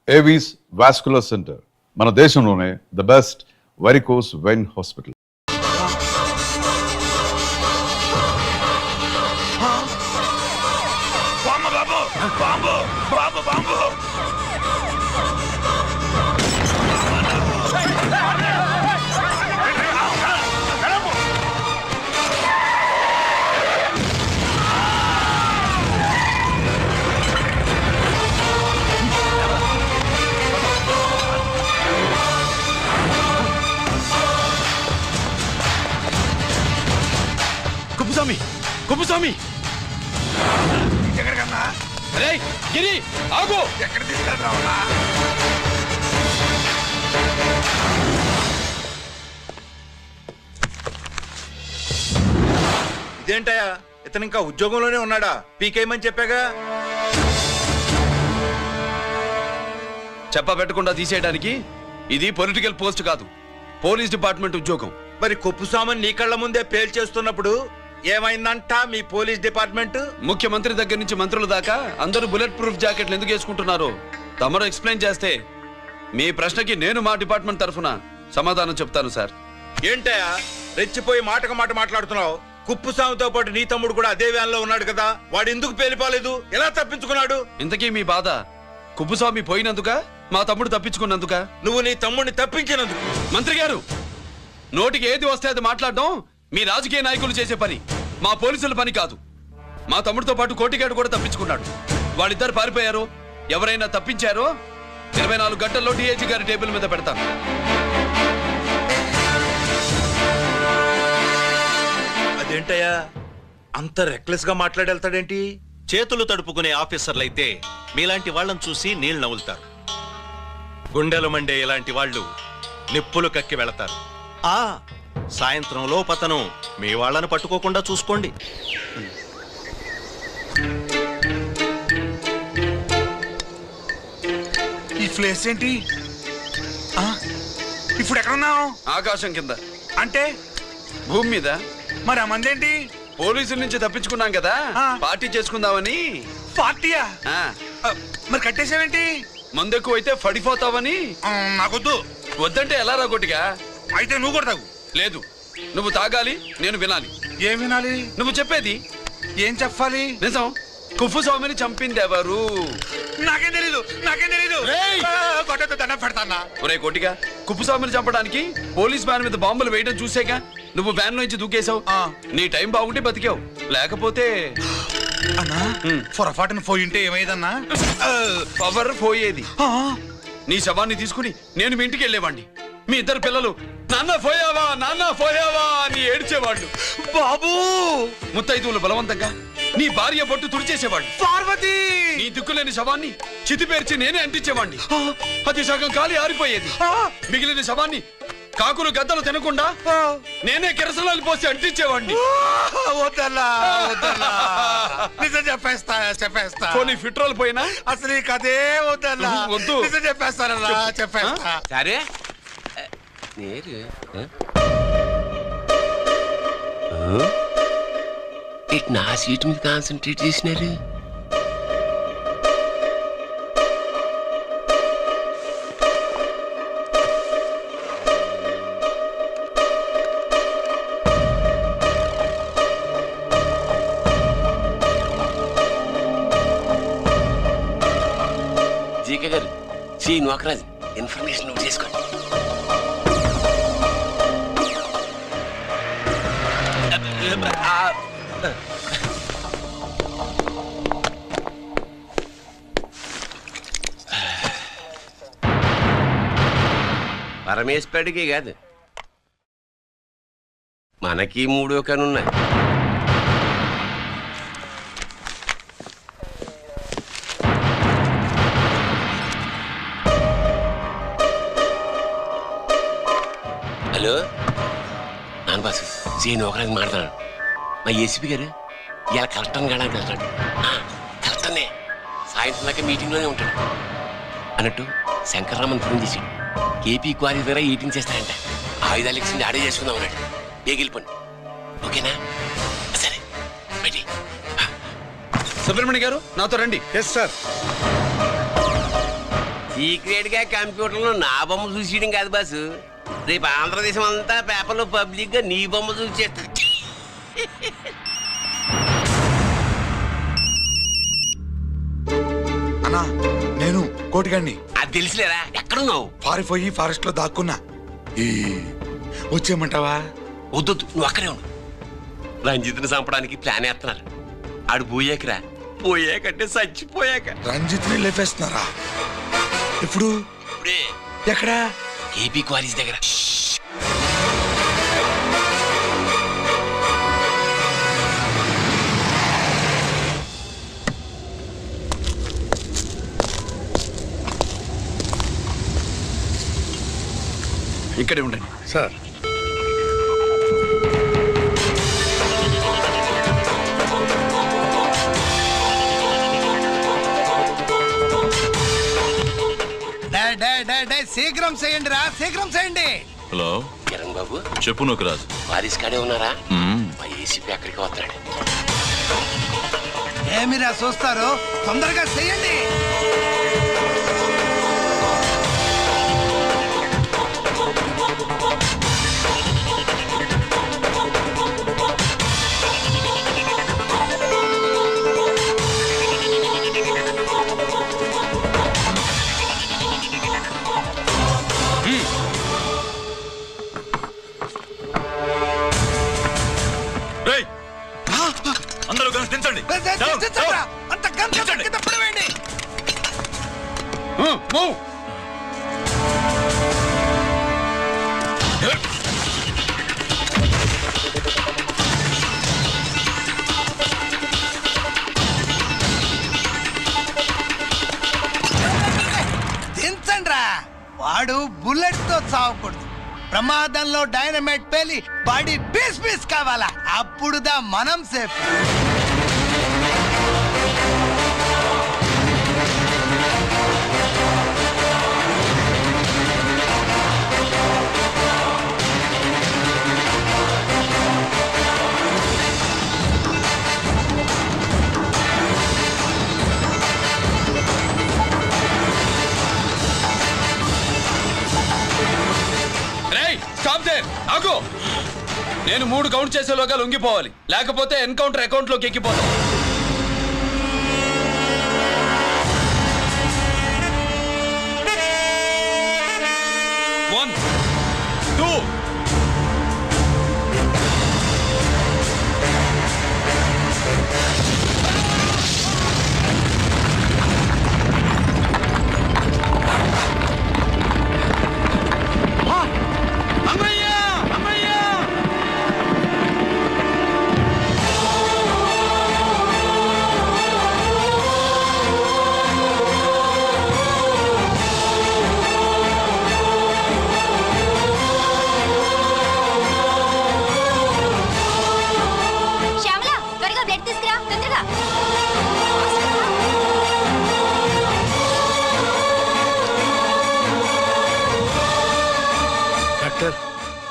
Avis vascular centre మన దేశంలోనే the best varicose vein hospital. Kuppuswamy ఎక్కడికన్నా? అరే గిరి ఆగు. ఎక్కడ తీసుకెళ్తావన్నా? ఇదేంటయా, ఇతను ఇంకా ఉద్యోగంలోనే ఉన్నాడా? పీకేయమని చెప్పాగా. చెప్ప పెట్టకుండా తీసేయడానికి ఇది పొలిటికల్ పోస్ట్ కాదు, పోలీస్ డిపార్ట్మెంట్ ఉద్యోగం. మరి కొప్పుస్వామిని నీ కళ్ళ ముందే పేల్చేస్తున్నప్పుడు ఏమైందంట మీ పోలీస్ డిపార్ట్మెంట్? ముఖ్యమంత్రి దగ్గర నుంచి మంత్రుల దాకా అందరూ బుల్లెట్ ప్రూఫ్ జాకెట్లు ఎందుకు వేసుకుంటున్నారు తమరు ఎక్స్ప్లెయిన్ చేస్తే మీ ప్రశ్నకి నేను మా డిపార్ట్మెంట్ తరఫున సమాధానం చెప్తాను సార్. ఏంటయా రెచ్చిపోయి మాటకు మాట మాట్లాడుతున్నావు? కుప్పుస్వామితో పాటు నీ తమ్ముడు కూడా అదే వ్యాన్లో ఉన్నాడు కదా, వాడు ఎందుకు పేలిపోలేదు? ఎలా తప్పించుకున్నాడు? ఇంతకీ మీ బాధ కుప్పుస్వామి పోయినందుక, మా తమ్ముడు తప్పించుకున్నందుక? నువ్వు నీ తమ్ముడిని తప్పించినందుకు. మంత్రి గారు, నోటికి ఏది వస్తే అది మాట్లాడడం మీ రాజకీయ నాయకులు చేసే పని, మా పోలీసుల పని కాదు. మా తమ్ముడితో పాటు కోటిగాడు కూడా తప్పించుకున్నాడు. వాళ్ళిద్దరు పారిపోయారు. ఎవరైనా తప్పించారో 24 గంటల్లో డిఐజీ గారి టేబుల్ మీద పెడతాను. అదేంటయ్యా అంత రెక్లెస్ గా మాట్లాడేళ్తాడేంటి? చేతులు తడుపుకునే ఆఫీసర్లైతే మీలాంటి వాళ్ళని చూసి నీళ్లు నవ్వులుతారు. గుండెలు మండే ఇలాంటి వాళ్ళు నిప్పులు కక్కి వెళతారు. సాయంత్రం లోపతను మీ వాళ్ళను పట్టుకోకుండా చూసుకోండి. ఈ ప్లేస్ ఏంటి? ఇప్పుడు ఎక్కడున్నావు? ఆకాశం కింద. అంటే భూమి మీద. మరి ఆ మందేంటి? పోలీసుల నుంచి తప్పించుకున్నాం కదా, పార్టీ చేసుకుందామని. పార్టీయా? ఆ, మరి కట్టేసావేంటి? మందెక్కువ అయితే పడిపోతావని. నాకొద్దు. వద్దంటే ఎలా రా కొట్టిగా? అయితే నువ్వు కూడా తాగు. లేదు, నువ్వు తాగాలి, నేను వినాలి. ఏం వినాలి? నువ్వు చెప్పేది. ఏం చెప్పాలి? నిజం. కుప్పుస్వామిని చంపింది ఎవరు? నాకేం తెలీదు, నాకేం తెలీదు. కొట్టతో దండం పెడతానా? ఒరే కోటిగా, కుప్పుస్వామిని చంపడానికి పోలీస్ వ్యాన్ మీద బాంబులు వేయడం చూసాక నువ్వు వ్యాన్ నుంచి దూకేశావు. నీ టైం బాగుంటే బతికావు, లేకపోతే అన్నా పొరపాటున పోయింటే ఏమైందన్నా? పవర్ పోయేది. నీ శవాన్ని తీసుకుని నేను మీ ఇంటికి వెళ్ళేవాడిని. మీ ఇద్దరు పిల్లలు నాన్న పోయావా, నాన్న పోయావా అని ఏడ్చేవాళ్ళు. బాబు, ముత్తైదువులు బలవంతంగా నీ భార్య బొట్టు తుడిచేసేవాళ్ళు. పార్వతి, నీ దిక్కులేని శవాన్ని చితిపేర్చి నేనే అంటించేవాడిని. అది సగం కాలి ఆరిపోయేది. మిగిలిన శవాన్ని కాకులు గద్దలు తినకుండా నేనే కిరసనాలు పోసి అంటించేవాడిని. వద్దన్నా, వద్దన్నా. నిజం చెప్పేస్తా, చెప్పేస్తా. పోనీ ఫిట్రోల్ పోయినా అసలు ఈ కథే వద్దన్నా. వద్దు. నిజం చెప్పేస్తానన్నా, చెప్పేస్తా. సరే నేరు ఇటు నా సీటు మీద కాన్సన్ట్రేట్ చేసినారు. జీకే గారు, శ్రీ నోకరాజు ఇన్ఫర్మేషన్ నోట్ చేసుకోండి. పరమేశ్వరుడికి కాదు, మనకి 3 కనున్నాయి. హలో నాన్న బాసు, సీను ఒకరికి మాట్లాడు. మా ఏసీపీ గారు ఇలా కలెక్టర్ని కాడానికి వెళ్తాడు. కలెక్టర్నే సాయంత్రం దాకా మీటింగ్లోనే ఉంటాడు అన్నట్టు శంకర్రామన్ ఫోన్ చేశాడు. ఏపీ క్వారీ ద్వారా 18 చేస్తారంట. ఆయుధాలు ఇచ్చింది ఆడే చేసుకుందాం అన్నాడు. బేగిలిపోండి, ఓకేనా? సరే బయటి. సుబ్రహ్మణ్య గారు నాతో రండి. Yes sir. సీక్రెట్ గా కంప్యూటర్ లో నా బొమ్మ చూసేయడం కాదు బాసు, రేపు ఆంధ్రదేశం అంతా పేపర్లో పబ్లిక్ గా నీ బొమ్మ చూసేస్తా. అన్నా నేను కోటిగాడిని. అది తెలిసిలేరా, ఎక్కడున్నావు? పారిపోయి ఫారెస్ట్ లో దాక్కున్నా. ఈ వచ్చేయమంటావా? వద్దు, నువ్వు అక్కడే ఉండు. రంజిత్ని చంపడానికి ప్లాన్ వేస్తున్నారు. ఆడు పోయాకరా, పోయాకంటే చచ్చిపోయాక. రంజిత్ ని లేపేస్తున్నారా? ఇప్పుడు ఇప్పుడే ఎక్కడా? ఏపీ క్వారీస్ దగ్గర. ఇక్కడే ఉండండి సార్. శీఘ్రం చేయండి రా, శీఘ్రం చేయండి. హలో కిరణ్ బాబు, చెప్పు నూకరాజు. క్వారీస్ కాడే ఉన్నారా? మా ఏసీపీ అక్కడికి వస్తాడు. ఏమిరా చూస్తారు, తొందరగా చేయండి. అందరూ దించండి. అంత గంట పడవేయండి. దించండి రా. వాడు బుల్లెట్ తో చావకూడదు, ప్రమాదంలో డైనమైట్ పేలి బాడీ పీస్ పీస్ కావాలా, అప్పుడుదా మనం సేఫ్. ఆగు, నేను 3 కౌంట్ చేసేలోగా లొంగిపోవాలి, లేకపోతే ఎన్కౌంటర్ అకౌంట్ లోకి ఎక్కిపోతాం. 1 2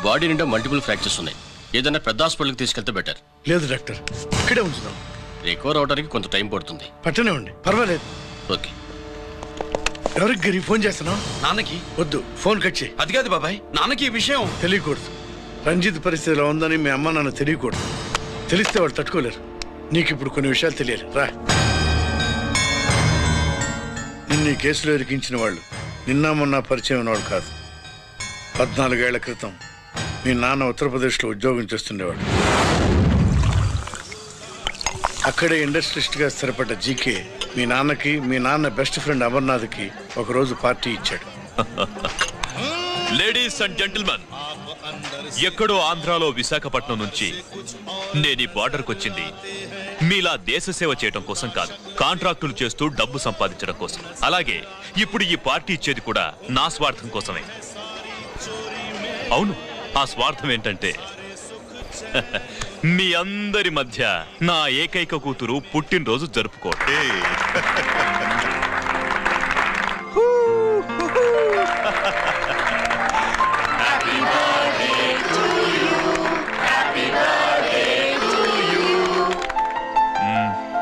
బాడీ నిండా మల్టిపుల్ ఫ్రాక్చర్స్ ఉన్నాయి. ఏదైనా పెద్ద హాస్పిటల్కి తీసుకెళ్తే బెటర్. లేదు డాక్టర్, ఇక్కడే ఉంచుదాం. రికవర్ అవడానికి కొంత టైం పడుతుంది. పట్టనే ఉండి పర్వాలేదు. ఓకే. ఎవరికి గిరి ఫోన్ చేస్తున్నావు? నాన్నకి. వద్దు, ఫోన్ కట్ చేయి. అది కాదు బాబాయ్, నాన్నకి ఈ విషయం తెలియకూడదు. రంజిత్ పరిస్థితిలో ఉందని మీ అమ్మ నాన్న తెలియకూడదు. తెలిస్తే వాళ్ళు తట్టుకోలేరు. నీకు ఇప్పుడు కొన్ని విషయాలు తెలియాలి. రా. నిన్ను ఈ కేసులో ఇరికించిన వాళ్ళు నిన్న మొన్న పరిచయం ఉన్నవాడు కాదు. 14 ఏళ్ల క్రితం మీ నాన్న ఉత్తరప్రదేశ్లో ఉద్యోగం చేస్తుండేవాడు. అక్కడే ఇండస్ట్రియలిస్ట్గా స్థిరపడ్డ జీకే మీ నాన్నకి, మీ నాన్న బెస్ట్ ఫ్రెండ్ అమర్నాథ్కి ఒకరోజు పార్టీ ఇచ్చాడు. లేడీస్ అండ్ జెంటిల్మెన్, ఎక్కడో ఆంధ్రాలో విశాఖపట్నం నుంచి నేను ఈ బార్డర్కి వచ్చింది మీలా దేశ సేవ చేయడం కోసం కాదు, కాంట్రాక్టులు చేస్తూ డబ్బు సంపాదించడం కోసం. అలాగే ఇప్పుడు ఈ పార్టీ ఇచ్చేది కూడా నా స్వార్థం కోసమే. అవును, ఆ స్వార్థం ఏంటంటే మీ అందరి మధ్య నా ఏకైక కూతురు పుట్టినరోజు జరుపుకోండి.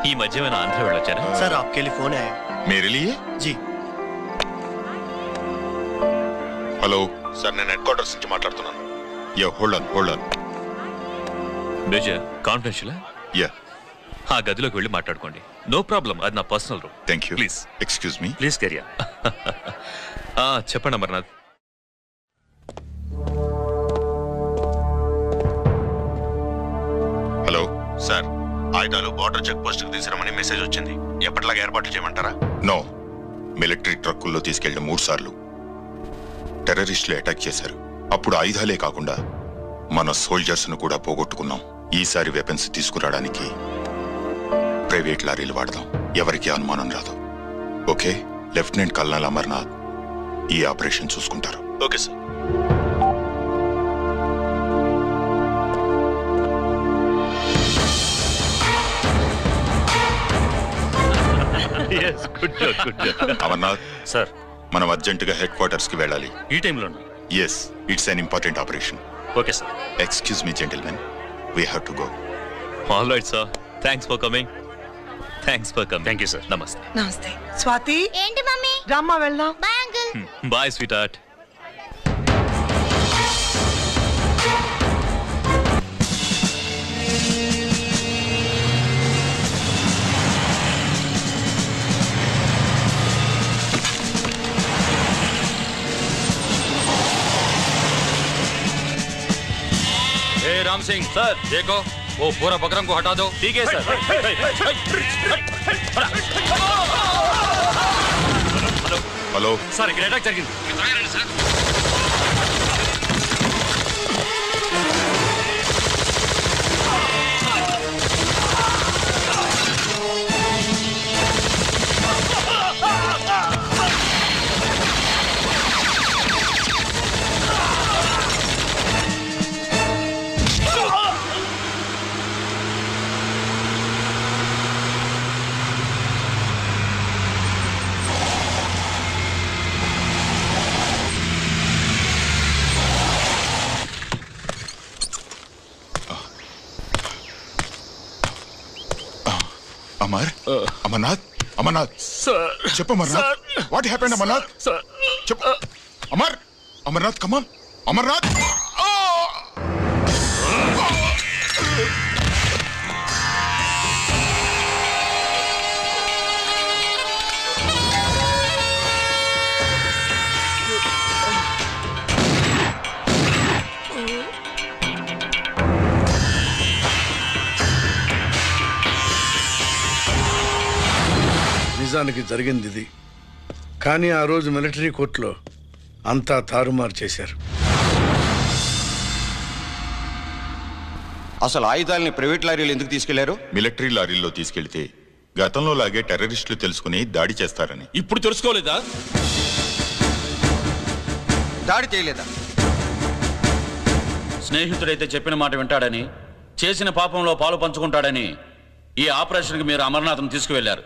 ఈ మధ్య ఆంధ్ర వెళ్ళొచ్చారా? సార్ आपके लिए फोन आया. मेरे लिए? जी. హలో సార్, నేను హెడ్ క్వార్టర్స్ నుంచి మాట్లాడుతున్నాను. Yeah, hold on. Major confidential. Yeah, ఆ గదిలోకి వెళ్ళి మాట్లాడుకోండి. నో ప్రాబ్లం, అది నా personal room. Thank you. Please excuse me. Please కెరియా. చెప్పండి అమర్నాథ్. హలో సార్, ఆయుధాలు బార్డర్ చెక్ పోస్ట్ కు తీసుకురమని మెసేజ్ వచ్చింది. ఎప్పటిలాగా ఏర్పాట్లు చేయమంటారా? నో, మిలిటరీ ట్రక్కుల్లో తీసుకెళ్లిన 3 సార్లు టెర్రరిస్టులు అటాక్ చేశారు. అప్పుడు ఆయుధాలే కాకుండా మన సోల్జర్స్ ను కూడా పోగొట్టుకున్నాం. ఈసారి వెపన్స్ తీసుకురావడానికి ప్రైవేట్ లారీలు వాడదాం. ఎవరికి అనుమానం రాదు. ఓకే, లెఫ్టినెంట్ కల్నల్ అమర్నాథ్ ఈ ఆపరేషన్ చూసుకుంటారు. Okay sir. అమర్నాథ్ సార్, మనం అర్జెంటుగా హెడ్ క్వార్టర్స్ కి వెళ్ళాలి. ఈ టైంలోనా? Yes, it's an important operation. Okay sir. Excuse me gentlemen, we have to go. All right sir, thanks for coming. Thank you sir. నమస్తే. నమస్తే. స్వాతి, ఏంటి మమ్మీ? రమ్మా వెళ్దాం. Bye uncle. Bye sweetheart. Ram Singh sir, देखो वो पूरा बकरम को हटा दो. ठीक है सर. హలో సార్, ఇక్కడ అటాక్ జరిగింది. అమర్నాథ్ చెప్పు. Amarnath, what happened? అమర్నాథ్ చెప్పు. Amarnath come on. అమర్నాథ్, నిజానికి జరిగింది ఇది. కానీ ఆ రోజు మిలిటరీ కోర్టులో అంతా తారుమారు చేశారు. అసలు ఆయుధాలని ప్రైవేట్ లారీలు ఎందుకు తీసుకెళ్లారు? మిలిటరీ లారీల్లో తీసుకెళ్తే గతంలో లాగే టెర్రరిస్టులు తెలుసుకుని దాడి చేస్తారని. ఇప్పుడు తెలుసుకోలేదా? దాడి చేయలేదా? స్నేహితుడైతే చెప్పిన మాట వింటాడని, చేసిన పాపంలో పాలు పంచుకుంటాడని ఈ ఆపరేషన్కి మీరు అమర్నాథ్ను తీసుకువెళ్లారు.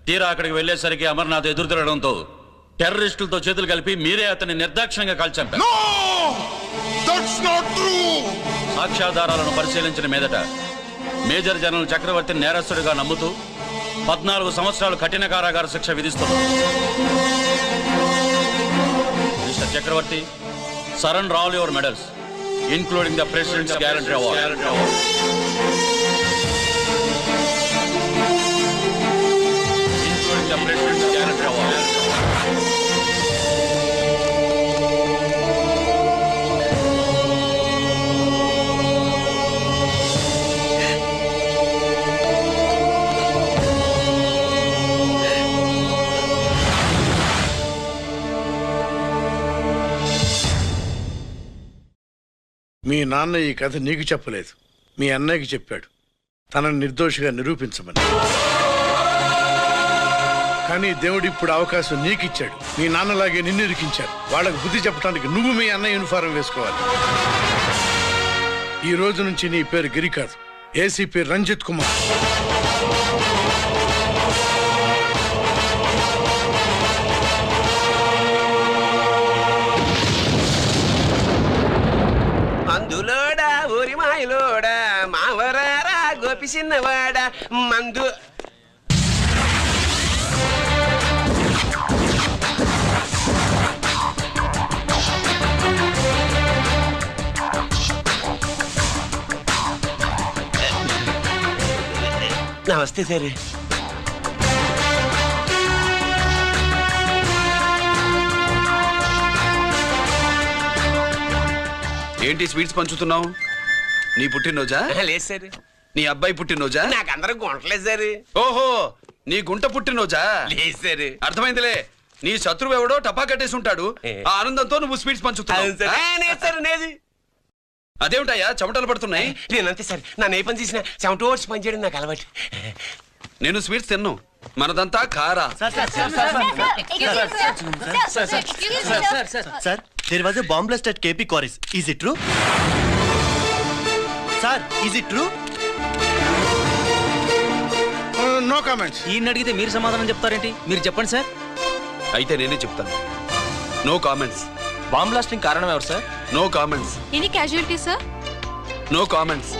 తీరా అక్కడికి వెళ్లేసరికి అమర్నాథ్ ఎదురు తిరగడంతో టెర్రరిస్టులతో చేతులు కలిపి మీరే అతన్ని నిర్దాక్షిణ్యంగా కాల్చంపారు. సాక్ష్యాధారాలను పరిశీలించిన మీదట మేజర్ జనరల్ చక్రవర్తిని నేరస్తుడిగా నమ్ముతూ 14 సంవత్సరాలు కఠిన కారాగార శిక్ష విధిస్తున్నారు. Mr Chakravarthy, surrender all your medals including the President's Guarantee Award. Including the President's Guarantee Award. మీ నాన్న ఈ కథ నీకు చెప్పలేదు, మీ అన్నయ్యకి చెప్పాడు, తనని నిర్దోషిగా నిరూపించమని. కానీ దేవుడు ఇప్పుడు అవకాశం నీకు ఇచ్చాడు. మీ నాన్నలాగే నిన్ను ఇరికించాడు. వాళ్ళకు బుద్ధి చెప్పడానికి నువ్వు మీ అన్నయ్య యూనిఫారం వేసుకోవాలి. ఈ రోజు నుంచి నీ పేరు గిరి కాదు, ఏసీపీ రంజిత్ కుమార్. మందులోడా ఊరి మాయలోడా మావరారా గోపి చిన్నవాడా మందు నమస్తే సార్. ఏంటి స్వీట్స్ పంచుతున్నావు? నీ పుట్టినరోజా? లేదు సార్. నీ అబ్బాయి పుట్టినరోజా? నాకు అందరూ గుంటలేదు సార్. ఓహో, నీ గుంట పుట్టినరోజా? లేదు సార్. అర్థమైందిలే. నీ శత్రువు ఎవడో టపా కట్టేసి ఉంటాడు. ఆ ఆనందంతో నువ్వు స్వీట్స్ పంచుతున్నావు. అదేమిటయ్యా చెమటలు పడుతున్నాయి? నేనంతే సార్. నన్ను ఏ పని చేసినా చెమట ఓడ్చి పని చేయడం నాకు అలవాటు. నేను స్వీట్స్ తిన్ను. మనదంతా కారా. Sir, there was a bomb blast at KP Quarries. Is it true? Sir, is it true? No comments. ఈయన అడిగితే మీరు సమాధానం చెప్తారేంటి? మీరు చెప్పండి సార్. అయితే నేనే చెప్తాను. No comments. బాంబ్ బ్లాస్టింగ్ కారణం ఎవరు sir? No comments. Any casualty sir? No comments.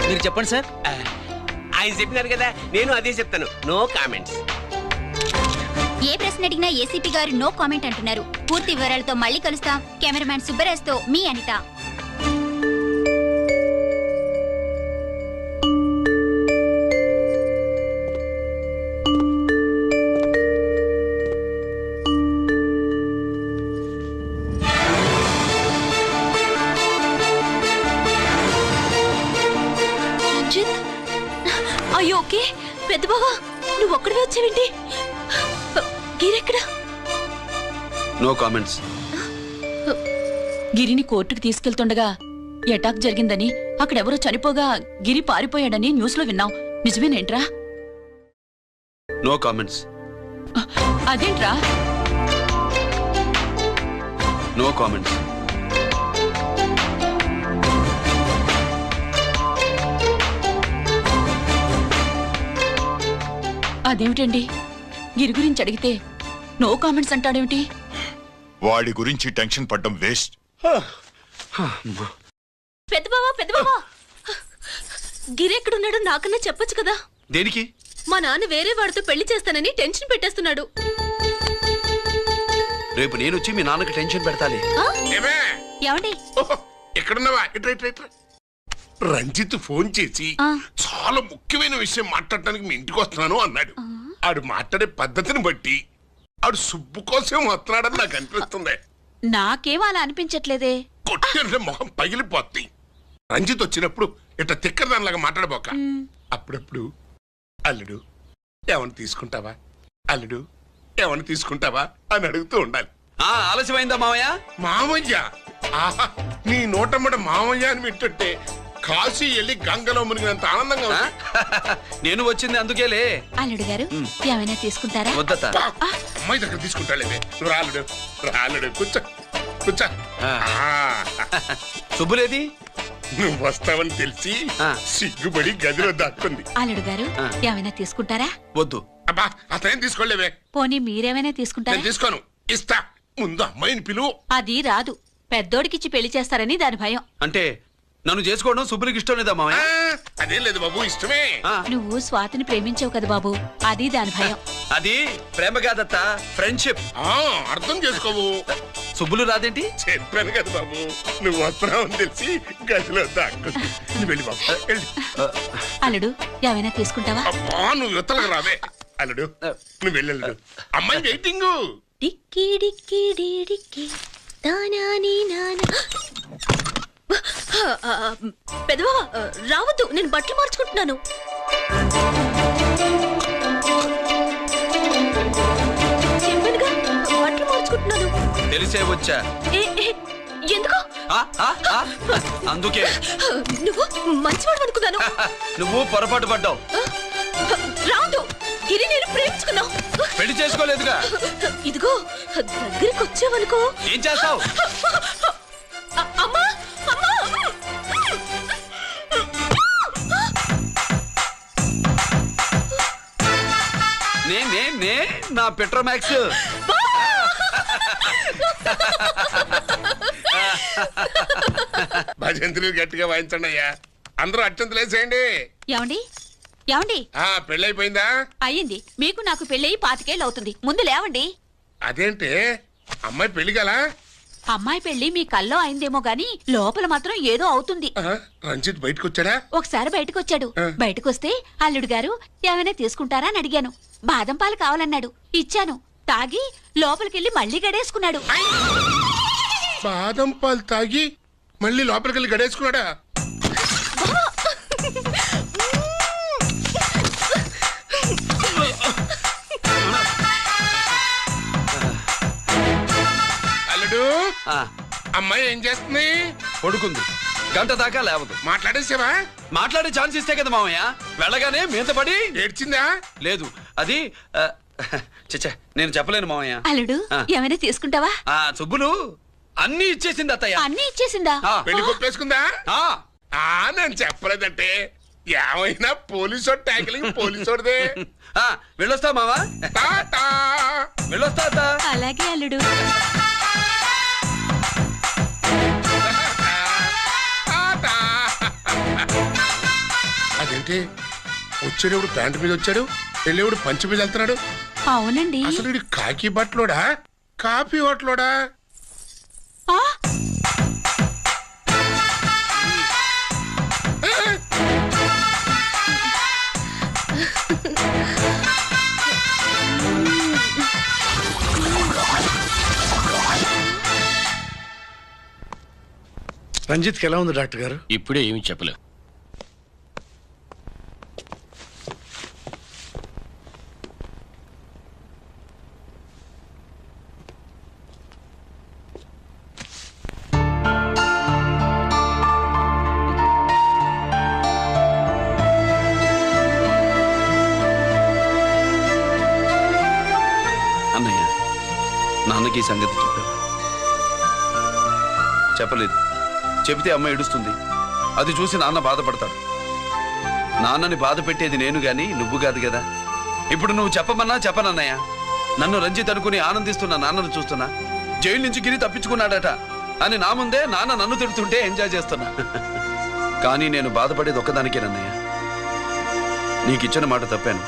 మీరు చెప్పండి సార్. ఆయన చెప్పినారు కదా, నేను అదే చెప్తాను. No comments. ఏ ప్రశ్న అడిగినా ఏసీపీ గారు నో కామెంట్ అంటున్నారు. పూర్తి వివరాలతో మళ్ళీ కలుస్తాం. కెమెరామ్యాన్ సుబ్బరాజ్తో మీ అనిత. అయ్యో ఓకే. పెద్ద బావా, నువ్వు ఒక్కడివే వచ్చావేంటి? గిరెక్కడ? No comments. గిరిని కోర్టుకు తీసుకెళ్తుండగా అటాక్ జరిగిందని, అక్కడెవరో చనిపోగా గిరి పారిపోయాడని న్యూస్ లో విన్నాం. నిజమేనేంట్రా? No comments. అదేంట్రా? No comments. అదేమిటండి, గిరి గురించి అడిగితే నో కామెంట్స్ అంటాడేమిటి? వాడి గురించి టెన్షన్ పడ్డం వేస్ట్. పెద్ద బావా, గిరెక్కడున్నాడో నాకన్నా చెప్పొచ్చు కదా. దేనికి? మా నాన్న వేరే వాడితో పెళ్లి చేస్తానని టెన్షన్ పెట్టేస్తున్నాడు. రేపు నేను వచ్చి మీ నాన్నకి టెన్షన్ పెడతాలి. ఏమండి? ఎక్కడున్నావా? రంజిత్ ఫోన్ చేసి చాలా ముఖ్యమైన విషయం మాట్లాడటానికి మీ ఇంటికి వస్తున్నాను అన్నాడు. ఆడు మాట్లాడే పద్ధతిని బట్టి ఆడు సుబ్బు కోసం వస్తున్నాడని నాకు అనిపిస్తుంది. నాకేం అలా అనిపించట్లేదే. కొట్టిన మొహం పగిలిపోద్ది. రంజిత్ వచ్చినప్పుడు ఇట్లా తిక్కరదానిలాగా మాట్లాడబోక. అప్పుడప్పుడు అల్లుడు ఏమన్నా తీసుకుంటావా, అల్లుడు ఏమన్నా తీసుకుంటావా అని అడుగుతూ ఉండాలి. ఆలస్యమైందా మావయ్య? మామయ్య? ఆహా, నీ నోటమ్మట మామయ్య అని వింటుంటే కాశీ వెళ్ళి గంగలో మునిగినంత ఆనందంగా ఉంది. నేను వచ్చింది అందుకేలే. అల్లుడు గారు ఏమైనా తీసుకుంటారా? వద్దత. అమ్మాయి దగ్గర తీసుకుంటాలేవే. నువ్వు రాలుడు రాలుడు, కూర్చో కూర్చో. శుభ్రేది? నువ్వు వస్తావని తెలిసి సిగ్గుపడి గదిలో దాక్కుంది. అల్లుడు గారు ఏమైనా తీసుకుంటారా? వద్దు. అబ్బా, అతనేం తీసుకోలేవే. పోనీ మీరేమైనా తీసుకుంటారా? నేను తీసుకోను, ఇస్తా. ముందు అమ్మాయిని పిలువు. అది రాదు. పెద్దోడికిచ్చి పెళ్లి చేస్తారని దాని భయం. అంటే నన్ను చేసుకోవడం సుబ్బులకి ఇష్టం లేదా మామయ్య? అదేం లేదు బాబు, ఇష్టమే. నువ్వు స్వాతిని ప్రేమించావు కదా బాబు, అది దాని భయం. అది ప్రేమ కాదత్తా, ఫ్రెండ్షిప్. అర్థం చేసుకోవు. సుబ్బులు రాదేంటి? చెప్పాను కదా బాబు, నువ్వు వస్తున్నావని తెలిసి గదిలో దాక్కుంది. నువ్వు వెళ్ళి బాబు, వెళ్ళి. అల్లుడు ఏమైనా తీసుకుంటావా? అబ్బా, నువ్వు యువతలకు రావే. అల్లుడు నువ్వు వెళ్ళడు, అమ్మాయి వెయిటింగ్. డిక్కి డిక్కి డిక్కి దానాని నానా. పెద్దవా రావద్దు, నేను బట్టలు మార్చుకుంటున్నాను. చెప్పానుగా, బట్టలు మార్చుకుంటున్నాను. తెలిసే వచ్చా. ఎందుకు? అందుకే. నువ్వు మంచివాడు అనుకున్నాను. నువ్వు పొరపాటు పడ్డావు. రావద్దు, గిరి నేను ప్రేమించుకున్నావు. పెళ్లి చేసుకోలేదుగా. ఇదిగో దగ్గరికి వచ్చావనుకో. ఏం చేస్తావు? అమ్మా నే నా పెట్రోమాక్స్. భజంత్రులు గట్టిగా వాయించండి అయ్యా. అందరూ అత్యంతలు వేసేయండి. ఏమండి ఏమండి, పెళ్ళైపోయిందా? అయ్యింది. మీకు నాకు పెళ్ళయి 25 ఏళ్ళు అవుతుంది. ముందు లేవండి. అదేంటి అమ్మాయి పెళ్లి గల? అమ్మాయి పెళ్లి మీ కల్లో అయిందేమో గాని లోపల మాత్రం ఏదో అవుతుంది. రంజిత్ బయటకు వచ్చాడా? ఒకసారి బయటకు వచ్చాడు. బయటకు వస్తే అల్లుడు గారు ఏమైనా తీసుకుంటారా అని అడిగాను. బాదం పాలు కావాలన్నాడు. ఇచ్చాను. తాగి లోపలికెళ్ళి మళ్ళీ గడేసుకున్నాడు. బాదం పాలు తాగి మళ్ళీ లోపలికెళ్ళి గడేసుకున్నాడా? అల్లుడు, అమ్మాయి ఏం చేస్తుంది? పడుకుంది. గంట దాకా లేవదు. మాట్లాడేసావా? మాట్లాడే ఛాన్స్ ఇస్తే కదా మామయ్య. వెళ్ళగానే మీద పడి ఏడ్చిందా? లేదు, అది చచ్చా నేను చెప్పలేను మామయ్య. అల్లుడు ఏమైనా తీసుకుంటావా? సుబ్బులు అన్ని ఇచ్చేసింది అత్తయ్య. అన్ని ఇచ్చేసిందా? పెళ్లి కొప్పేసుకుందా? నేను చెప్పలేదంటే ఏమైనా పోలీసోడు ట్యాకిలింగ్ పోలీసోడిదే. వెళ్ళొస్తా మావా. వెళ్ళొస్తా అత్త. అలాగే అల్లుడు. అదేంటి వచ్చేటప్పుడు ప్యాంటు మీద వచ్చాడు, వెళ్ళేవాడు పంచి మీద వెళ్తున్నాడు? అవునండి. అసలు వీడు కాకి బట్టలోడా కాఫీ బట్టలోడా? రంజిత్కి ఎలా ఉంది డాక్టర్ గారు? ఇప్పుడే ఏమి చెప్పలేం. అన్నయ్య, నాన్నకి ఈ సంగతి చెప్పావా? చెప్పలేదు. చెబితే అమ్మ ఏడుస్తుంది. అది చూసి నాన్న బాధపడతాడు. నాన్నని బాధ పెట్టేది నేను గాని నువ్వు కాదు కదా. ఇప్పుడు నువ్వు చెప్పమన్నా చెప్పనన్నయ్య. నన్ను రంజిత్ అనుకుని ఆనందిస్తున్న నాన్నను చూస్తున్నా. జైలు నుంచి గిరి తప్పించుకున్నాడట అని నా ముందే నాన్న నన్ను తిడుతుంటే ఎంజాయ్ చేస్తున్నా. కానీ నేను బాధపడేది ఒక్కదానికేనన్నయ్య. నీకిచ్చిన మాట తప్పాను.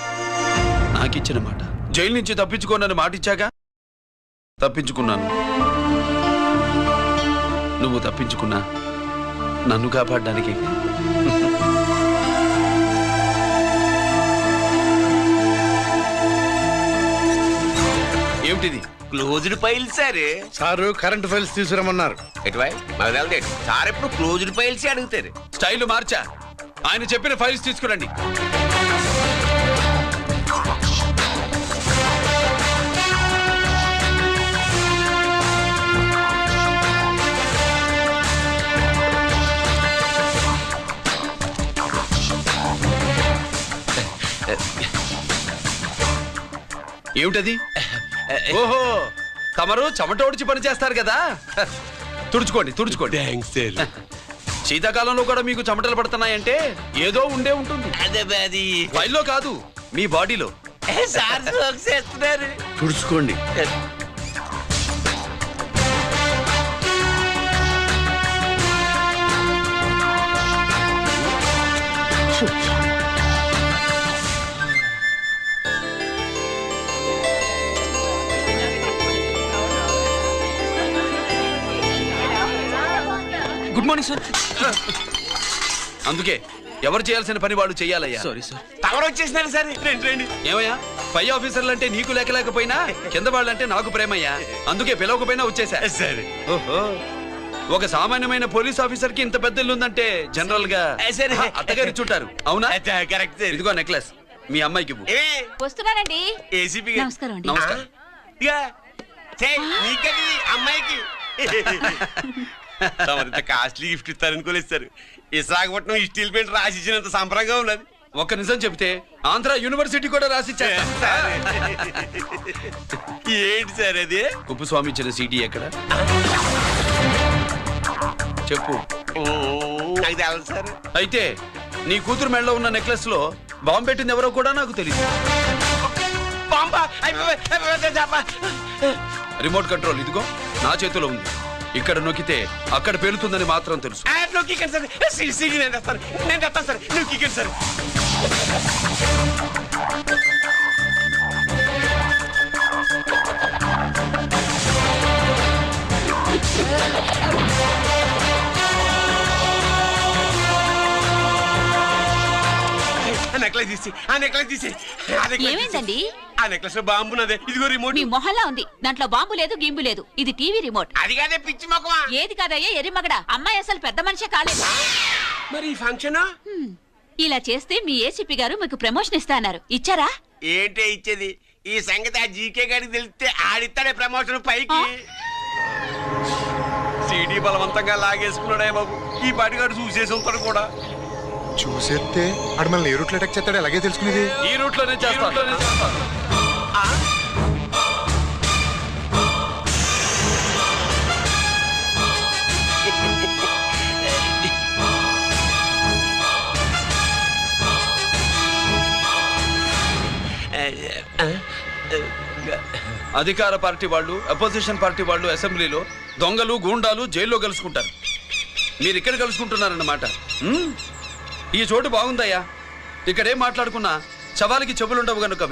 నాకిచ్చిన మాట. జైలు నుంచి తప్పించుకోనని మాట ఇచ్చాగా తప్పించుకున్నాను. నువ్వు తప్పించుకున్నా నన్ను కాపాడడానికి. ఏమిటిది? Closed files sir. Sir current files తీసుకురమ్మన్నారు. సార్ ఎప్పుడు క్లోజ్డ్ ఫైల్స్ అడుగుతారు. స్టైల్ మార్చా. ఆయన చెప్పిన ఫైల్స్ తీసుకురండి. ఏమిటది? ఓహో, తమరు చెమటోడిచి పని చేస్తారు కదా. తుడుచుకోండి తుడుచుకోండి. శీతాకాలంలో కూడా మీకు చెమటలు పడుతున్నాయంటే ఏదో ఉండే ఉంటుంది. ఫైల్లో కాదు, మీ బాడీలో. తుడుచుకోండి. Good morning sir. అందుకే ఎవరు చేయాల్సిన పని వాళ్ళు చెయ్యాలయ్యా. Sorry sir. తమరు వచ్చేసినారు సార్. రండి. ఏమయ్యా, పై ఆఫీసర్లు అంటే నీకు లేకపోయినా కింద వాళ్ళంటే నాకు ప్రేమయ్యా. అందుకే పిలవకపోయినా వచ్చేసా. సరే. ఓహో, ఒక సామాన్యమైన పోలీస్ ఆఫీసర్ కి ఇంత పెద్ద ఇల్లు ఉందంటే జనరల్ గా అత్తగారి చుట్టారు. అవునా? కరెక్ట్. ఇదిగో నెక్లెస్ మీ అమ్మాయికి. వస్తున్నానండి. ఏసీపీ నమస్కారం అండి. నమస్కారం. అమ్మాయికి కాస్ట్లీ గిఫ్ట్ ఇస్తారనుకోలేదు సార్. విశాఖపట్నం ఈ స్టీల్ పెయింట్ రాసి ఇచ్చినంత సంబరంగా ఉన్నది. ఒక్క నిజం చెప్తే ఆంధ్ర యూనివర్సిటీ కూడా రాసిచ్చా. ఏంటి సార్ అది? కుప్పస్వామి ఇచ్చిన సీటీ ఎక్కడ చెప్పు. నాకు తెలదు సార్. అయితే నీ కూతురు మెడలో ఉన్న నెక్లెస్ లో బాంబు పెట్టింది ఎవరో కూడా నాకు తెలియదు. రిమోట్ కంట్రోల్ ఇదిగో నా చేతిలో ఉంది. ఇక్కడ నొక్కితే అక్కడ పేలుతుందని మాత్రం తెలుసు. నేను తెస్తాను సార్. నువ్వు కిక్కండి సార్. నెక్లెస్ తీసి ఆ నెక్లెస్ తీసి ఏమైందండి? ఆ నెక్లెస్ బాంబు నదే. ఇదిగో రిమోట్. మీ మొహల్లా ఉంది. దాంట్లో బాంబు లేదు, గింబు లేదు. ఇది టీవీ రిమోట్. అది కాదే పిచ్చి మొక్కమా. ఏది కాదయ్యా ఎర్రిమగడా. అమ్మాయి అసలు పెద్ద మనిషే కాలేదు. మరి ఈ ఫంక్షన్ ఇలా చేస్తే మీ ఏసీపీ గారు మీకు ప్రమోషన్ ఇస్తా అన్నారు. ఇచ్చారా? ఏంటే ఇచ్చేది? ఈ సంగతి ఆ జీకే గారికి తెలిస్తే ఆడిస్తాడే ప్రమోషన్ పైకి. సీడీ బలవంతంగా లాగేసుకున్నాడే బాబు. ఈ పాటిగాడు చూసేసి ఉంటాడు కూడా. చూసేస్తే ఆడు మనల్ని ఏ రూట్లో అటాక్ చేస్తాడో ఎలాగే తెలుసుకునేది. ఈ రూట్ లోనే చేస్తాను. అధికార పార్టీ వాళ్ళు, అపోజిషన్ పార్టీ వాళ్ళు అసెంబ్లీలో, దొంగలు గూండాలు జైల్లో కలుసుకుంటారు. మీరు ఇక్కడ కలుసుకుంటున్నారన్నమాట. ఈ చోటు బాగుందయ్యా. ఇక్కడేం మాట్లాడుకున్నా శవాలకి చెవులుండవు గనుక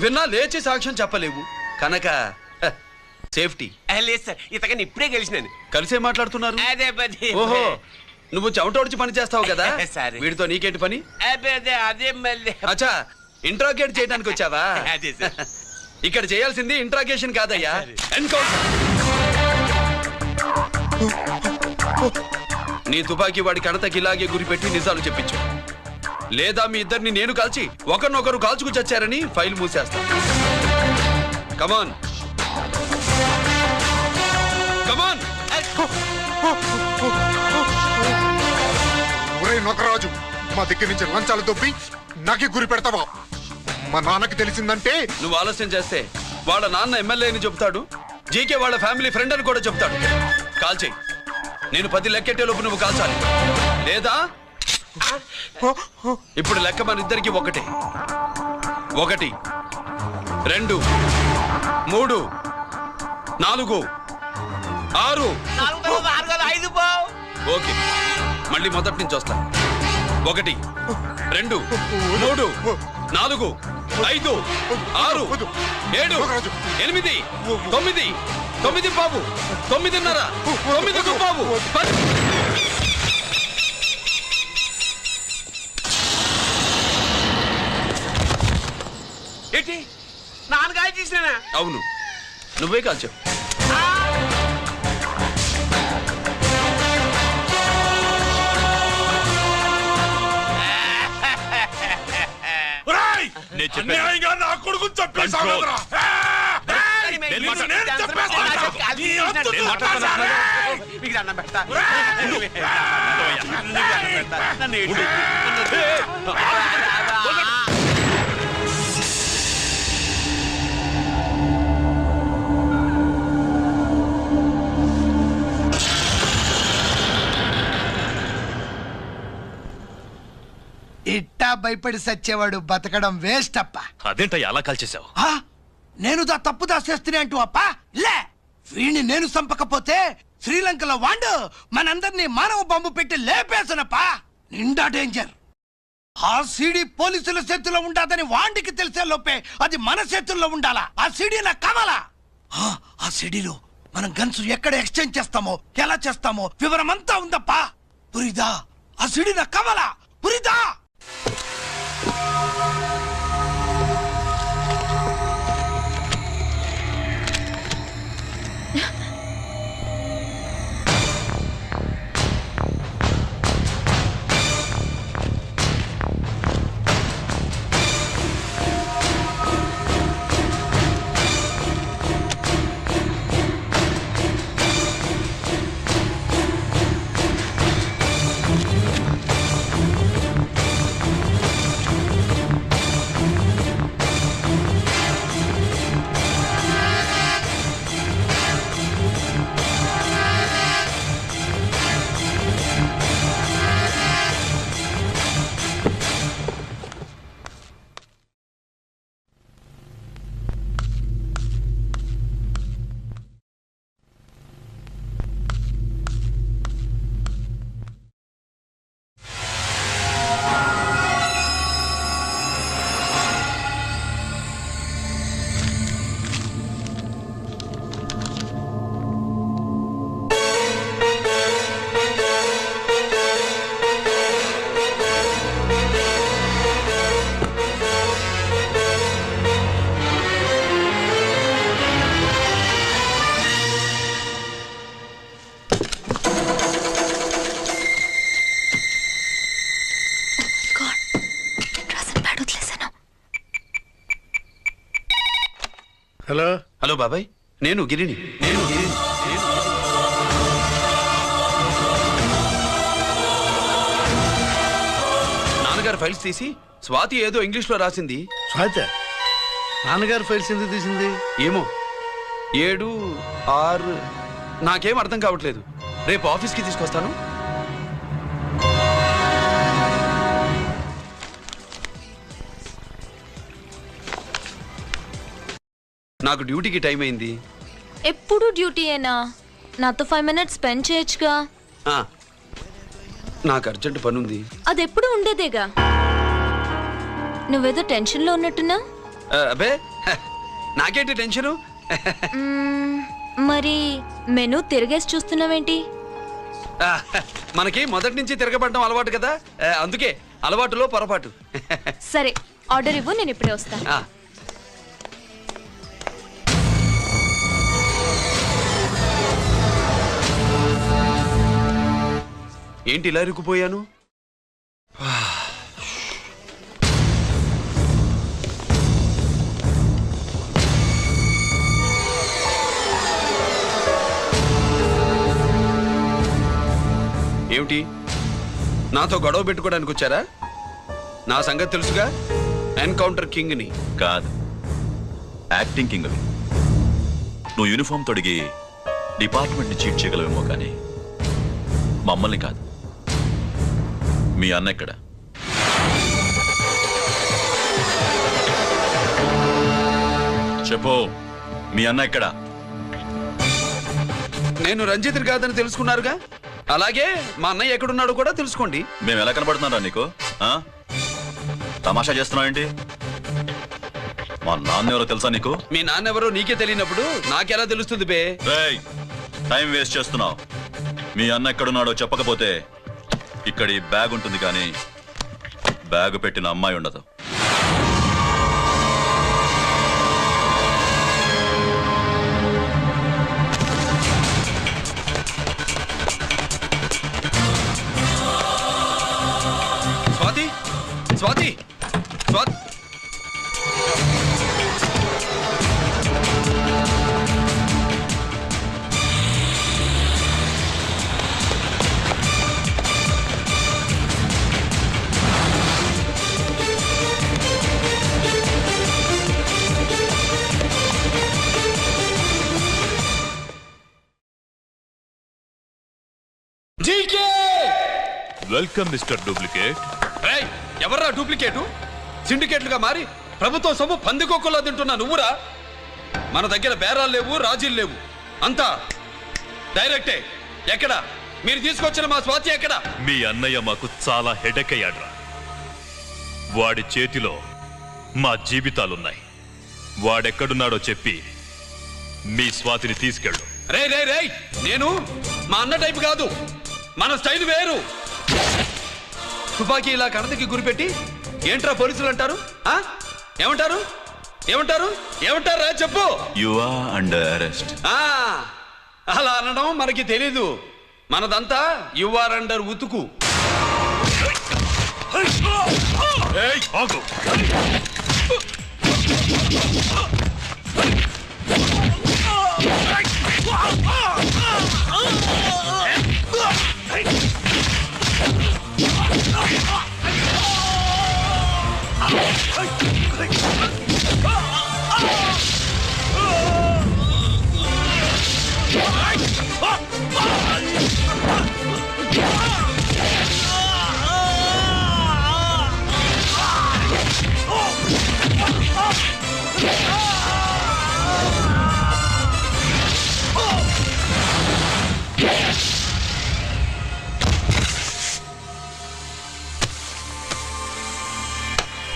విన్నా లేచి సాక్ష్యం చెప్పలేవు కనుక సేఫ్టీ. లేదు సార్, ఇతగాని ఇప్పుడే కలిసినాను. కలిసే మాట్లాడుతున్నారు. అదే పని. ఓహో, నువ్వు చెమటోడ్చి పని చేస్తావు కదా. సరే. వీడితో నీకేంటి పని? అదే మళ్ళీ. అచ్చా, ఇంట్రాగేట్ చేయడానికి వచ్చావా? అదే సార్. ఇక్కడ చేయాల్సింది ఇంట్రాగేషన్ కాదయ్యా, ఎన్కౌంటర్. నీ తుపాకీ వాడి కణతకి ఇలాగే గురిపెట్టి నిజాలు చెప్పించు. లేదా మీ ఇద్దరిని నేను కాల్చి ఒకరినొకరు కాల్చుకు చచ్చారని ఫైల్ మూసేస్తా. కమాన్ కమాన్. ఒరే నొకరాజు, మా దగ్గర నుంచి లంచాలు దొబ్బి నాకే గురి పెడతావా? మా నాన్నకి తెలిసిందంటే నువ్వు ఆలస్యం చేస్తే వాళ్ళ నాన్న ఎమ్మెల్యే అని చెప్తాడు, జీకే వాళ్ళ ఫ్యామిలీ ఫ్రెండ్ అని కూడా చెప్తాడు. కాల్చేయి. నేను 10 లెక్కెట్టే లోపు నువ్వు కాల్చాలి. లేదా ఇప్పుడు లెక్క మన ఇద్దరికి 1 1 2 3 4 6. ఓకే, మళ్ళీ మొదటి నుంచి వస్తా. 1 2 3 4 5 6 7 8 9 9 బాబు 9:30 9 బాబు 10. ఏంటి నాన్నగారు తీసినా? అవును, నువ్వే కాల్చావు. అన్యాయంగా నా కొడుకు చంపేశావు. ఇట్టా భయపడి సచ్చేవాడు బతకడం వేస్ట్ అప్ప. అదేంటయ్యా అలా కాల్చేశావు? నేను తప్పు దాచేస్తున్నా అంటూ అప్ప లే. వీణ్ణి నేను చంపకపోతే శ్రీలంకలో వాండు మనందరినీ మానవ బాంబు పెట్టి లేపేసనప్పా. నిండా డేంజర్. ఆ సీడీ పోలీసుల చేతుల్లో ఉండాదని వాండికి తెలిసే లోపే అది మన చేతుల్లో ఉండాలా. ఆ సీడీ నాకు కావాలా. ఆ సీడీలో మనం గన్స్ ఎక్కడ ఎక్స్చేంజ్ చేస్తామో, ఎలా చేస్తామో వివరం అంతా ఉందప్పా. పురిదా, ఆ సీడీ నాకు కావాలా. పురిదా. బాబాయ్, నేను గిరిని. నాన్నగారు ఫైల్స్ తీసి స్వాతి ఏదో ఇంగ్లీష్ లో రాసింది. స్వాతి నాన్నగారు ఫైల్స్ ఎందుకు తీసింది? ఏమో 7, 6 నాకేం అర్థం కావట్లేదు. రేపు ఆఫీస్కి తీసుకొస్తాను. నాకు డ్యూటీకి టైం అయింది. ఎప్పుడు డ్యూటీయేనా? నాతో 5 మినిట్స్ స్పెండ్ చేయొచ్చుగా. నాకు అర్జెంట్ పని ఉంది. అది ఎప్పుడు ఉండేదేగా. నువ్వేదో టెన్షన్లో ఉన్నట్టున్నా? అబే నాకేంటి టెన్షను? మరి మెనూ తిరిగేసి చూస్తున్నావేంటి? మనకి మొదటి నుంచి తిరగబడడం అలవాటు కదా, అందుకే అలవాటులో పొరపాటు. సరే ఆర్డర్ ఇవ్వు, నేను ఇప్పుడే వస్తాను. ఏంటి ఇలా ఇరుక్కుపోయాను? ఏమిటి, నాతో గొడవ పెట్టుకోవడానికి వచ్చారా? నా సంగతి తెలుసుగా, ఎన్కౌంటర్ కింగ్ ని. కాదు, యాక్టింగ్ కింగ్. నువ్వు యూనిఫామ్ తొడిగి డిపార్ట్మెంట్ ని చీట్ చేయగలవేమో, కానీ మమ్మల్ని కాదు. మీ అన్న ఎక్కడ? చెప్పు, మీ అన్న ఎక్కడ? నేను రంజిత్ కాదని తెలుసుకున్నారుగా, అలాగే మా అన్నయ్య ఎక్కడున్నాడో కూడా తెలుసుకోండి. మేము ఎలా కనబడుతున్నారా నీకు? తమాషా చేస్తున్నావు ఏంటి? మా నాన్న ఎవరో తెలుసా నీకు? మీ నాన్న ఎవరో నీకే తెలియనప్పుడు నాకెలా తెలుస్తుంది బే? టైం వేస్ట్ చేస్తున్నావు. మీ అన్న ఎక్కడున్నాడో చెప్పకపోతే ఇక్కడ ఈ బ్యాగ్ ఉంటుంది, కానీ బ్యాగ్ పెట్టిన అమ్మాయి ఉండదు. Swathi, Swathi, Swathi. Welcome mister duplicate. ఎవర్రా డూప్లికేటు? సిండికేట్లుగా మారి ప్రభుత్వం సొమ్ము పందికొక్కులా తింటున్నా నువ్వురా? మన దగ్గర బేరాలు లేవు, రాజీలు లేవు, అంతా డైరెక్టే. ఎక్కడ మీరు తీసుకొచ్చిన మా స్వాతి ఎక్కడ? మీ అన్నయ్య మాకు చాలా హెడేక్ అయ్యాడ్రా. వాడి చేతిలో మా జీవితాలున్నాయి. వాడెక్కడున్నాడో చెప్పి మీ స్వాతిని తీసుకెళ్ళు. రే రే రే, నేను మా అన్న టైపు కాదు, మన స్టైల్ వేరు. తుపాకీ ఇలా కణతకి గురిపెట్టి ఏంట్రా పోలీసులు అంటారు? ఏమంటారు? ఏమంటారు? ఏమంటారా చెప్పు. You are under arrest. అలా అనడం మనకి తెలీదు. మనదంతా యు ఆర్ అండర్ ఉతుకు.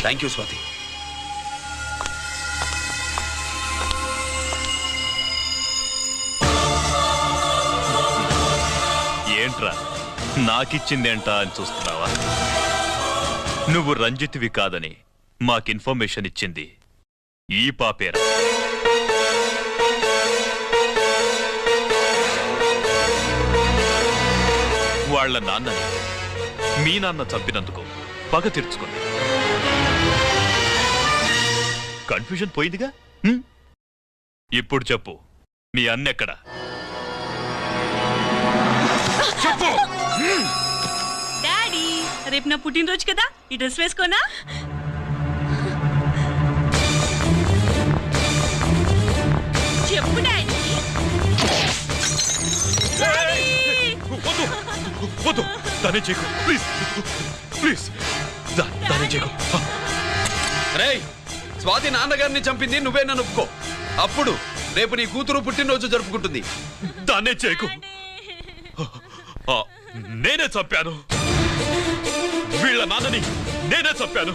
Thank you Swathi. ఏంట్రా నాకిచ్చిందేంటా అని చూస్తున్నావా? నువ్వు రంజిత్వి కాదని మాకు ఇన్ఫర్మేషన్ ఇచ్చింది ఈ పాపేరా. వాళ్ళ నాన్నని మీ నాన్న చంపినందుకు పగ తీర్చుకుంది. కన్ఫ్యూజన్ పోయిందిగా. ఇప్పుడు చెప్పు, మీ అన్నెక్కడ? చెప్పు. డాడీ, రేపు నా పుట్టినరోజు కదా, ఈ డ్రెస్ వేసుకోనా? చెప్పు డాడీ. వద్దు వద్దు, దానే చేయకు ప్లీజ్ ప్లీజ్, దానే చేయకు. రేయ్, స్వాతి నాన్నగారిని చంపింది నువ్వే, నన్ను ఒప్పుకో. అప్పుడు రేపు నీ కూతురు పుట్టినరోజు జరుపుకుంటుంది. దాన్నే చేయకు. నేనే చంపాను, వీళ్ళ నాన్నని నేనే చంపాను.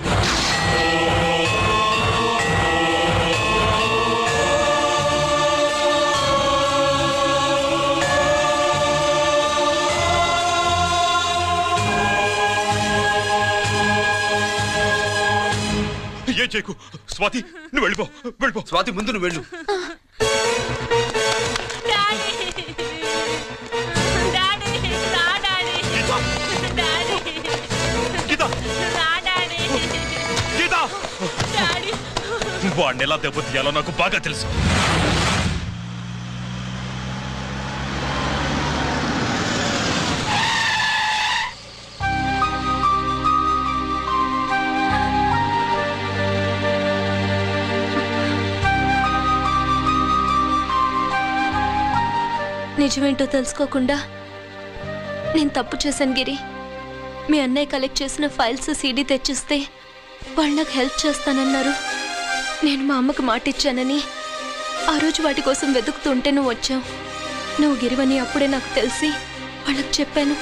ఏం చేయకు స్వాతి, నువ్వు వెళ్ళిపో వెళ్ళిపో. స్వాతి, ముందు నువ్వు వెళ్ళు. వాడిని ఎలా దెబ్బతీయాలో నాకు బాగా తెలుసు. నిజమేంటో తెలుసుకోకుండా నేను తప్పు చేశాను గిరి. మీ అన్నయ్య కలెక్ట్ చేసిన ఫైల్స్ సీడీ తెచ్చిస్తే వాళ్ళు నాకు హెల్ప్ చేస్తానన్నారు. నేను మా అమ్మకు మాట ఇచ్చానని ఆ రోజు వాటి కోసం వెతుకుతుంటే నువ్వు వచ్చావు. నువ్వు గిరివని అప్పుడే నాకు తెలిసి వాళ్ళకి చెప్పాను.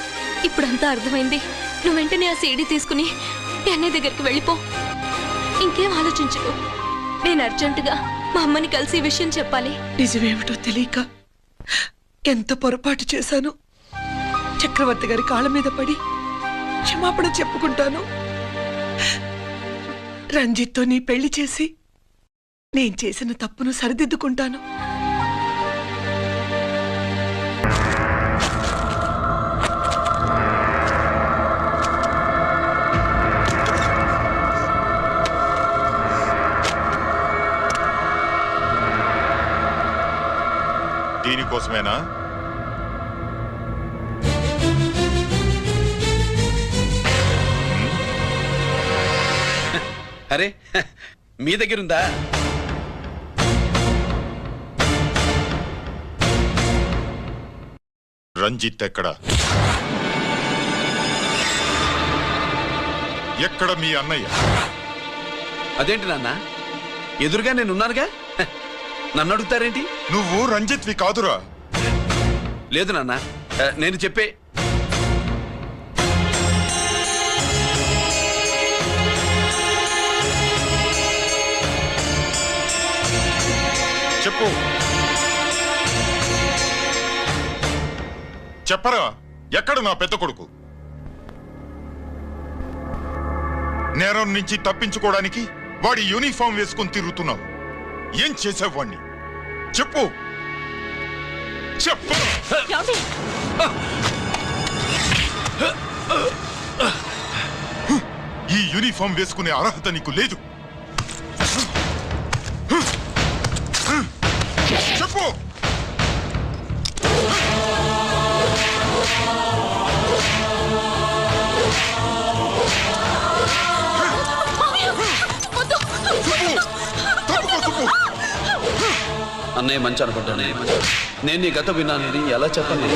ఇప్పుడంతా అర్థమైంది. నువ్వు వెంటనే ఆ సీడీ తీసుకుని మీ అన్నయ్య దగ్గరికి వెళ్ళిపో. ఇంకేం ఆలోచించుకో. నేను అర్జెంటుగా మా అమ్మని కలిసి ఈ విషయం చెప్పాలి. నిజమేమిటో తెలియక ఎంత పొరపాటు చేశాను. చక్రవర్తి గారి కాళ్ళ మీద పడి క్షమాపణ చెప్పుకుంటాను. రంజిత్తో నీ పెళ్లి చేసి నేను చేసిన తప్పును సరిదిద్దుకుంటాను. దీనికోసమేనా? అరే, మీ దగ్గరుందా? రంజిత్ ఎక్కడ? ఎక్కడ మీ అన్నయ్య? అదేంటి నాన్న, ఎదురుగా నేనున్నానుగా, నన్ను అడుగుతారేంటి? నువ్వు రంజిత్వి కాదురా. లేదు నాన్న, నేను చెప్పే. చెప్పు, చెప్పరా, ఎక్కడ నా పెద్ద కొడుకు? నేరం నుంచి తప్పించుకోవడానికి వాడి యూనిఫామ్ వేసుకుని తిరుగుతున్నావు. ఏం చేసావు వాణ్ణి? చెప్పు చెప్పు. ఈ యూనిఫామ్ వేసుకునే అర్హత నీకు లేదు. చెప్పు. అన్నయ్య మంచి అనుకుంటానే. నేను నీ గత విన్నాను, ఎలా చెప్పను?